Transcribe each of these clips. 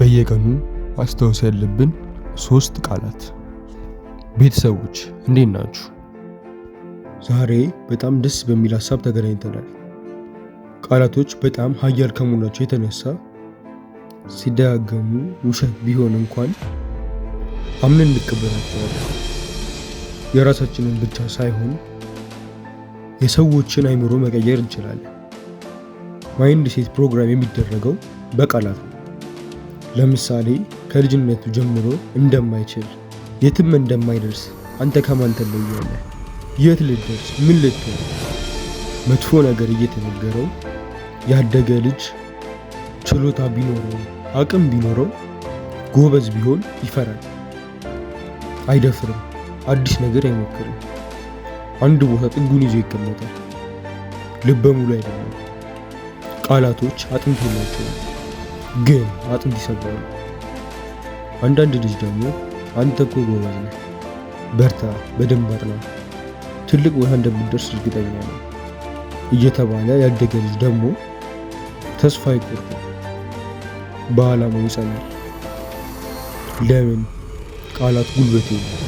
በየቀኑ ማስታወስ ያለብን 3 ቃላት። ቤተሰቦች እንዴት ናችሁ? ዛሬ በጣም ደስ በሚል ሀሳብ ተገናኝተናል። ቃላቶች በጣም ኃያል ከመሆናቸው የተነሳ ሲደጋገሙ ውሸት ቢሆን እንኳን አምነን እንቀበላቸዋለን። የራሳችንን ብቻ ሳይሆን የሰዎችን አይምሮ መቀየር እንችላለን። ማይንድ ሴት ፕሮግራም የሚደረገው በቃላት ነው። ለምሳሌ ከልጅነቱ ጀምሮ እንደማይችል፣ የትም እንደማይደርስ አንተ ከማን ትለያለህ፣ የት ልትደርስ፣ ምን ልትሆን፣ መጥፎ ነገር እየተነገረው ያደገ ልጅ ችሎታ ቢኖረው፣ አቅም ቢኖረው፣ ጎበዝ ቢሆን ይፈራል፣ አይደፍርም፣ አዲስ ነገር አይሞክርም። አንድ ቦታ ጥጉን ይዞ ይቀመጣል። ልበ ሙሉ አይደለም። ቃላቶች አጥንት የላቸውም፣ ግን አጥንት ይሰብራሉ። አንዳንድ ልጅ ደግሞ አንተ እኮ ጎበዝ ነህ፣ በርታ፣ በደንብ አጥና፣ ትልቅ ቦታ እንደምትደርስ እርግጠኛ ነው እየተባለ ያደገ ልጅ ደግሞ ተስፋ አይቆርጥም፣ በዓላማው ይጸናል። ለምን? ቃላት ጉልበት ይሆናል።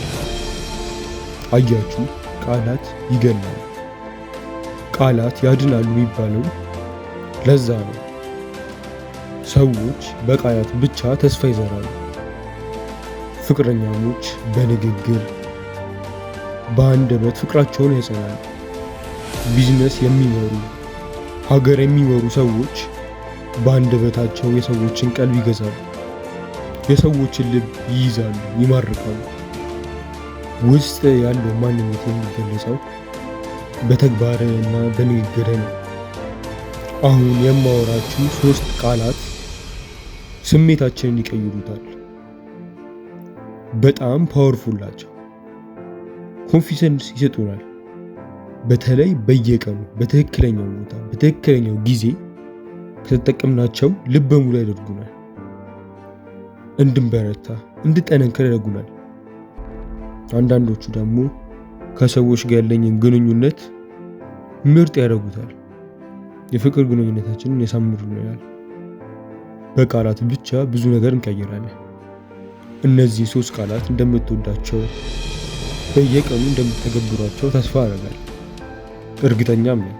አያችሁ፣ ቃላት ይገላሉ፣ ቃላት ያድናሉ የሚባለው ለዛ ነው። ሰዎች በቃላት ብቻ ተስፋ ይዘራሉ። ፍቅረኛሞች በንግግር በአንደበት ፍቅራቸውን ያጸናሉ። ቢዝነስ የሚመሩ ሀገር የሚመሩ ሰዎች በአንደበታቸው የሰዎችን ቀልብ ይገዛሉ፣ የሰዎችን ልብ ይይዛሉ፣ ይማርካሉ። ውስጥ ያለው ማንነት የሚገለጸው በተግባርና በንግግር ነው። አሁን የማወራችሁ 3 ቃላት ስሜታችንን ይቀይሩታል። በጣም ፓወርፉል ናቸው። ኮንፊደንስ ይሰጡናል። በተለይ በየቀኑ በትክክለኛው ቦታ በትክክለኛው ጊዜ ከተጠቀምናቸው ልበ ሙሉ ያደርጉናል። እንድንበረታ እንድንጠነክር ያደርጉናል። አንዳንዶቹ ደግሞ ከሰዎች ጋር ያለኝን ግንኙነት ምርጥ ያደርጉታል። የፍቅር ግንኙነታችንን ያሳምሩልናል። በቃላት ብቻ ብዙ ነገር እንቀይራለን። እነዚህ 3 ቃላት እንደምትወዳቸው በየቀኑ እንደምትተገብሯቸው ተስፋ አደርጋለሁ። እርግጠኛም ነኝ።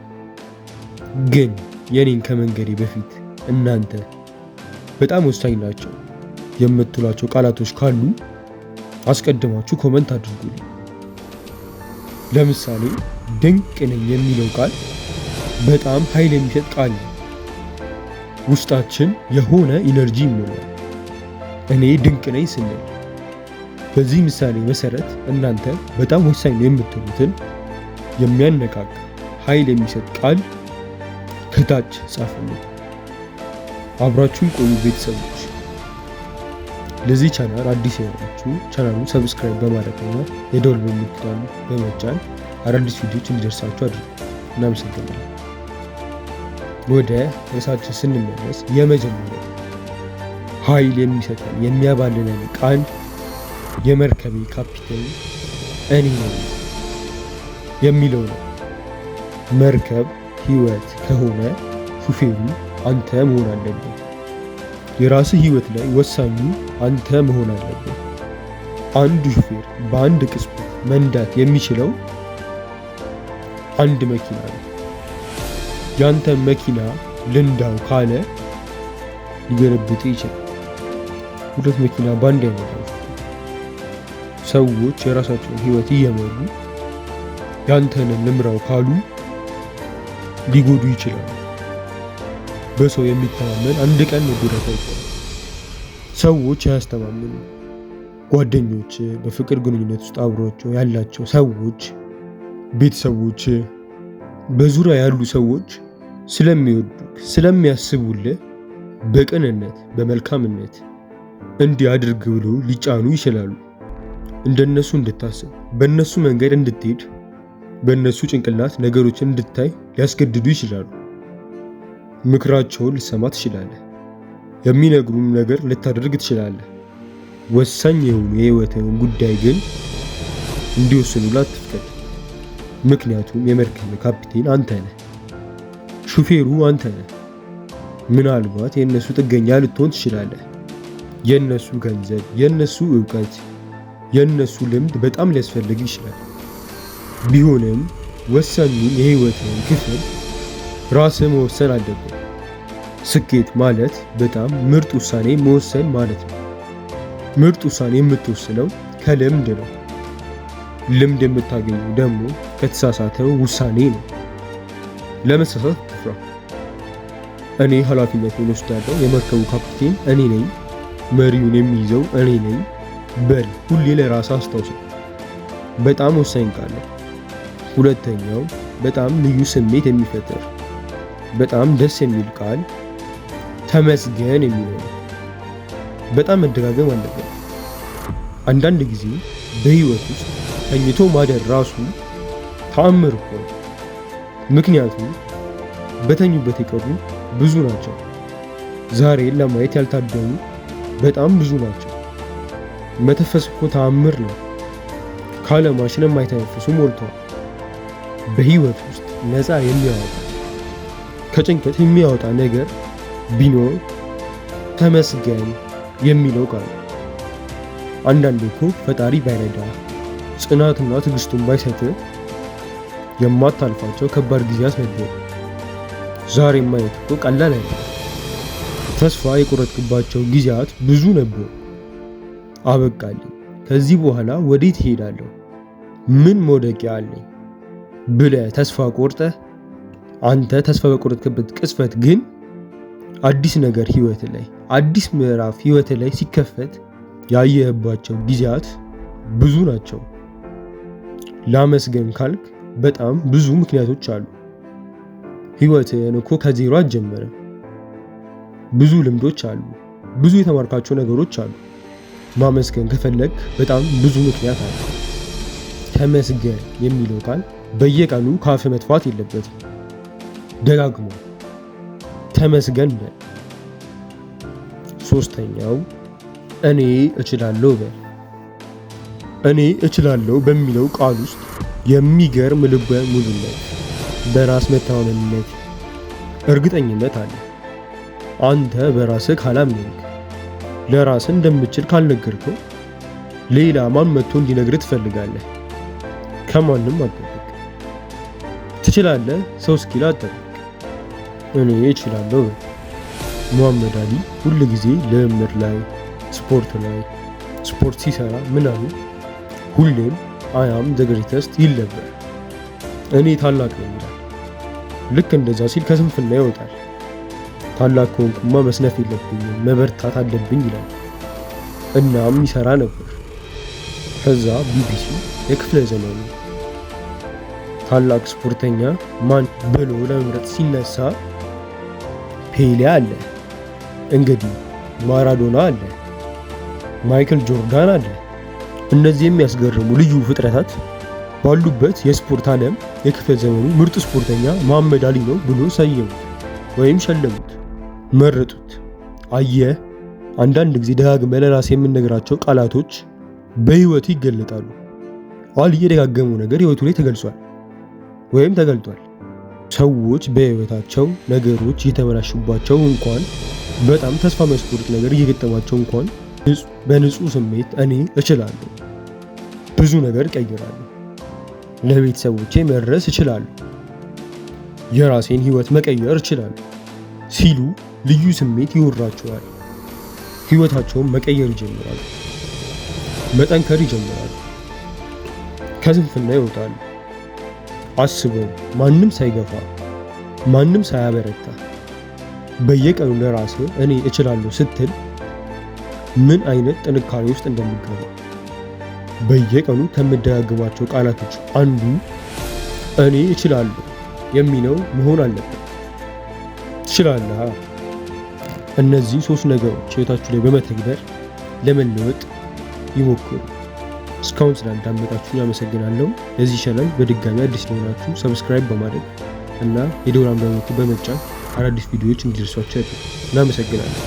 ግን የኔን ከመንገዴ በፊት እናንተ በጣም ወሳኝ ናቸው የምትሏቸው ቃላቶች ካሉ አስቀድማችሁ ኮመንት አድርጉልኝ። ለምሳሌ ድንቅ ነኝ የሚለው ቃል በጣም ኃይል የሚሰጥ ቃል ነው። ውስጣችን የሆነ ኢነርጂ ይሞላል። እኔ ድንቅ ነኝ ስንል በዚህ ምሳሌ መሰረት እናንተ በጣም ወሳኝ ነው የምትሉትን የሚያነቃቃ ኃይል የሚሰጥ ቃል ከታች ጻፉልኝ። አብራችሁን ቆዩ ቤተሰቦች። ለዚህ ቻናል አዲስ የሆናችሁ ቻናሉን ሰብስክራይብ በማድረግና የደወል ምልክቱን በመጫን አዳዲስ ቪዲዮዎች እንዲደርሳችሁ አድርጉ። እናመሰግናለን። ወደ ርዕሳችን ስንመለስ የመጀመሪያው ኃይል የሚሰጠን የሚያባልለን ቃል የመርከቤ ካፒቴን እኔ ነኝ የሚለው ነው። መርከብ ህይወት ከሆነ ሹፌሩ አንተ መሆን አለብህ። የራስህ ህይወት ላይ ወሳኙ አንተ መሆን አለብህ። አንድ ሹፌር በአንድ ቅጽበት መንዳት የሚችለው አንድ መኪና ነው። ያንተ መኪና ልንዳው ካለ ሊገለብጥ ይችላል። 2 መኪና ባንድ አይነዳም። ሰዎች የራሳቸውን ህይወት እየመሩ ያንተንን ልምራው ካሉ ሊጎዱ ይችላሉ። በሰው የሚተማመን አንድ ቀን መጎዳት አይችልም። ሰዎች አያስተማምኑ። ጓደኞች፣ በፍቅር ግንኙነት ውስጥ አብሯቸው ያላቸው ሰዎች፣ ቤተሰቦች፣ በዙሪያ ያሉ ሰዎች ስለሚወዱክ ስለሚያስቡልህ በቅንነት በመልካምነት እንዲያድርግ ብሎ ሊጫኑ ይችላሉ። እንደነሱ እንድታስብ፣ በእነሱ መንገድ እንድትሄድ፣ በእነሱ ጭንቅላት ነገሮችን እንድታይ ሊያስገድዱ ይችላሉ። ምክራቸውን ልትሰማ ትችላለህ። የሚነግሩን ነገር ልታደርግ ትችላለህ። ወሳኝ የሆኑ የህይወትን ጉዳይ ግን እንዲወስኑላት አትፍቀድ። ምክንያቱም የመርከብ ካፒቴን አንተ ነህ። ሹፌሩ አንተ ነህ። ምናልባት የእነሱ ጥገኛ ልትሆን ትችላለህ። የነሱ ገንዘብ፣ የነሱ ዕውቀት፣ የነሱ ልምድ በጣም ሊያስፈልግ ይችላል። ቢሆንም ወሳኙን የህይወትን ክፍል ራስህ መወሰን አለብህ። ስኬት ማለት በጣም ምርጥ ውሳኔ መወሰን ማለት ነው። ምርጥ ውሳኔ የምትወስነው ከልምድ ነው። ልምድ የምታገኘው ደግሞ ከተሳሳተው ውሳኔ ነው። ለመሳሳት አትፍራ። እኔ ኃላፊነቱን ወስዳለሁ፣ የመርከቡ ካፕቴን እኔ ነኝ፣ መሪውን የሚይዘው እኔ ነኝ በል ሁሌ ለራስህ አስታውስ። በጣም ወሳኝ ቃል ነው። ሁለተኛው በጣም ልዩ ስሜት የሚፈጥር በጣም ደስ የሚል ቃል ተመስገን የሚለው ነው። በጣም መደጋገም አለበት። አንዳንድ ጊዜ በህይወት ውስጥ ተኝቶ ማደር ራሱ ተአምር እኮ ነው። ምክንያቱም በተኙበት የቀሩ ብዙ ናቸው። ዛሬን ለማየት ያልታደሙ በጣም ብዙ ናቸው። መተንፈስ እኮ ተአምር ነው። ካለ ማሽን የማይተነፍሱ ሞልተዋል። በህይወት ውስጥ ነፃ የሚያወጣ ከጭንቀት የሚያወጣ ነገር ቢኖር ተመስገን የሚለው ቃል። አንዳንዴ እኮ ፈጣሪ ባይረዳ ጽናትና ትዕግስቱን ባይሰጥ የማታልፋቸው ከባድ ጊዜያት ነበሩ። ዛሬ ማየት እኮ ቀላል አይደለም። ተስፋ የቆረጥክባቸው ጊዜያት ብዙ ነበሩ። አበቃልኝ፣ ከዚህ በኋላ ወዴት እሄዳለሁ? ምን መውደቂያ አለኝ ብለህ ተስፋ ቆርጠህ አንተ ተስፋ በቆረጥክበት ቅጽበት ግን አዲስ ነገር ህይወት ላይ አዲስ ምዕራፍ ህይወት ላይ ሲከፈት ያየህባቸው ጊዜያት ብዙ ናቸው። ላመስገን ካልክ በጣም ብዙ ምክንያቶች አሉ። ህይወትህን እኮ ከዜሮ አትጀምርም። ብዙ ልምዶች አሉ፣ ብዙ የተማርካቸው ነገሮች አሉ። ማመስገን ከፈለግ በጣም ብዙ ምክንያት አለ። ተመስገን የሚለው ቃል በየቀኑ ካፍ መጥፋት የለበትም። ደጋግሞ ተመስገን በል። ሶስተኛው እኔ እችላለሁ በል። እኔ እችላለሁ በሚለው ቃል ውስጥ የሚገርም ልበ ሙሉነት፣ በራስ መተማመንነት፣ እርግጠኝነት አለ። አንተ በራስህ ካላመንክ፣ ለራስህ እንደምችል ካልነገርከው ሌላ ማን መጥቶ እንዲነግርህ ትፈልጋለህ? ከማንም አትጠብቅ። ትችላለህ ሰው እስኪል አትጠብቅ። እኔ እችላለሁ በል። ሙሐመድ አሊ ሁል ጊዜ ልምምድ ላይ ስፖርት ሲሰራ ምናምን ሁሌም አያም ዘ ግሬተስት ይል ነበር። እኔ ታላቅ ነኝ ይላል። ልክ እንደዛ ሲል ከስንፍና ይወጣል። ታላቅ ከሆንኩማ መስነፍ የለብኝም መበርታት አለብኝ ይላል። እናም ይሰራ ነበር። ከዛ ቢቢሲ የክፍለ ዘመኑ ታላቅ ስፖርተኛ ማን ብሎ ለመምረጥ ሲነሳ ፔሌ አለ፣ እንግዲህ ማራዶና አለ፣ ማይክል ጆርዳን አለ። እነዚህ የሚያስገርሙ ልዩ ፍጥረታት ባሉበት የስፖርት ዓለም የክፍለ ዘመኑ ምርጥ ስፖርተኛ ሙሐመድ አሊ ነው ብሎ ሰየሙት ወይም ሸለሙት፣ መረጡት። አየህ፣ አንዳንድ ጊዜ ደጋግመን ለራስ የምንነግራቸው ቃላቶች በህይወቱ ይገለጣሉ። አሊ የደጋገመው ነገር ህይወቱ ላይ ተገልጿል ወይም ተገልጧል። ሰዎች በህይወታቸው ነገሮች እየተበላሹባቸው እንኳን በጣም ተስፋ የሚያስቆርጥ ነገር እየገጠማቸው እንኳን በንጹህ ስሜት እኔ እችላለሁ፣ ብዙ ነገር እቀይራለሁ፣ ለቤተሰቦቼ መድረስ እችላለሁ፣ የራሴን ህይወት መቀየር እችላለሁ ሲሉ ልዩ ስሜት ይወራቸዋል። ህይወታቸውን መቀየር ይጀምራሉ፣ መጠንከር ይጀምራሉ፣ ከስንፍና ይወጣሉ። አስበው፣ ማንም ሳይገፋ ማንም ሳያበረታ በየቀኑ ለራስህ እኔ እችላለሁ ስትል ምን አይነት ጥንካሬ ውስጥ እንደምትገባ። በየቀኑ ከምደጋግማቸው ቃላቶች አንዱ እኔ እችላለሁ የሚለው መሆን አለበት። ትችላለህ። እነዚህ ሶስት ነገሮች ህይወታችሁ ላይ በመተግበር ለመለወጥ ይሞክሩ። እስካሁን ስላዳመጣችሁ አመሰግናለሁ። ለዚህ ቻናል በድጋሚ አዲስ ለሆናችሁ ሰብስክራይብ በማድረግ እና የደወል ምልክቱን በመጫን አዳዲስ ቪዲዮዎች እንዲደርሷችሁ እናመሰግናለን።